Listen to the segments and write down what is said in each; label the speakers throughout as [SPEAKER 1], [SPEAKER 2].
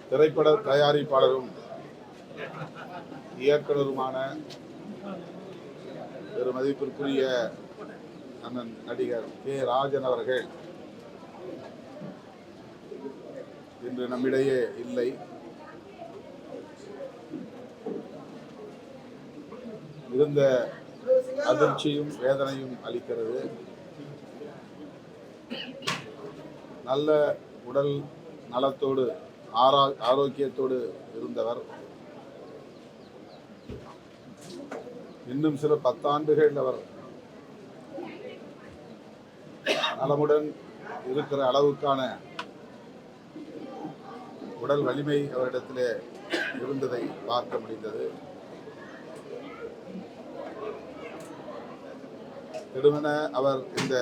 [SPEAKER 1] திரைப்பட தயாரிப்பாளரும் இயக்குனருமான பெரு மதிப்பிற்குரிய அண்ணன் நடிகர் கே. ராஜன் அவர்கள் இன்று நம்மிடையே இல்லை. மிகுந்த அதிர்ச்சியும் வேதனையும் அளிக்கிறது. நல்ல உடல் நலத்தோடு ஆரோக்கியத்தோடு இருந்தவர். இன்னும் சில 10 ஆண்டுகள் அவர் நலமுடன் இருக்கிற அளவுக்கான உடல் வலிமை அவரிடத்திலே இருந்ததை பார்க்க முடிந்தது. திடுமென அவர் இந்த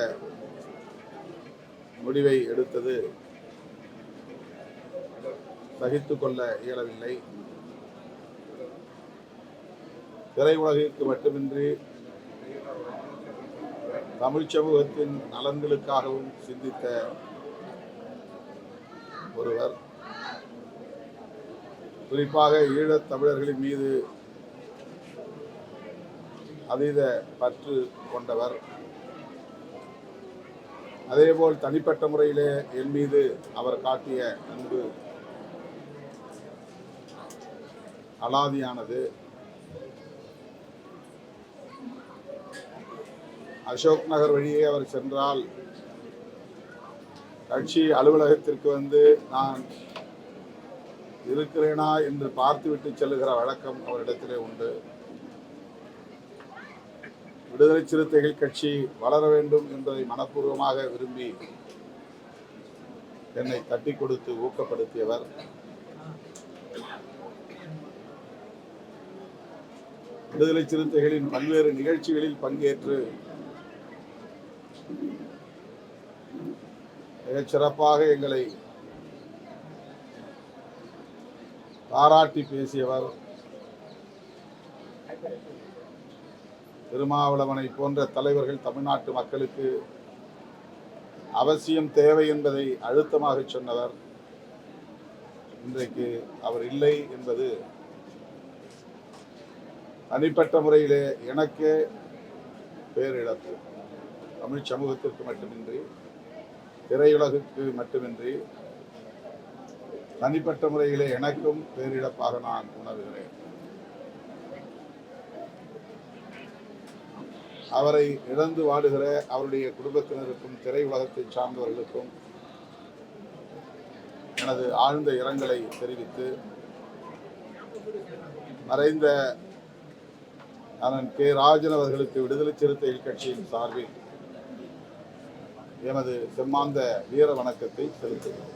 [SPEAKER 1] முடிவை எடுத்தது சகித்துக் கொள்ள இயலவில்லை. திரையுலகிற்கு மட்டுமின்றி தமிழ் சமூகத்தின் நலன்களுக்காகவும் சிந்தித்த ஒருவர். குறிப்பாக ஈழத் தமிழர்களின் மீது அதீத பற்று கொண்டவர். அதேபோல் தனிப்பட்ட முறையிலே என் மீது அவர் காட்டிய அன்பு அலாதியானது. அசோக் நகர் வழியே அவர் சென்றால் கட்சி அலுவலகத்திற்கு வந்து நான் இருக்கிறேனா என்று பார்த்துவிட்டு செல்லுகிற வழக்கம் அவரிடத்திலே உண்டு. விடுதலை சிறுத்தைகள் கட்சி வளர வேண்டும் என்பதை மனப்பூர்வமாக விரும்பி என்னை தட்டி கொடுத்து ஊக்கப்படுத்தியவர். விடுதலை சிறுத்தைகளின் பல்வேறு நிகழ்ச்சிகளில் பங்கேற்று மிகச் சிறப்பாக எங்களை பாராட்டி பேசியவர். திருமாவளவனை போன்ற தலைவர்கள் தமிழ்நாட்டு மக்களுக்கு அவசியம் தேவை என்பதை அழுத்தமாக சொன்னவர். இன்றைக்கு அவர் இல்லை என்பது தனிப்பட்ட முறையிலே எனக்கே பேரிழப்பு. தமிழ் சமூகத்திற்கு மட்டுமின்றி திரையுலகுக்கு மட்டுமின்றி தனிப்பட்ட முறையிலே எனக்கும் பேரிழப்பாக நான் உணர்கிறேன். அவரை இழந்து வாடுகிற அவருடைய குடும்பத்தினருக்கும் திரையுலகத்தை சார்ந்தவர்களுக்கும் எனது ஆழ்ந்த இரங்கலை தெரிவித்து மறைந்த அண்ணன் கே. ராஜன் அவர்களுக்கு விடுதலை சிறுத்தைகள் கட்சியின் சார்பில் எமது செம்மாந்த வீர வணக்கத்தை செலுத்துகிறோம்.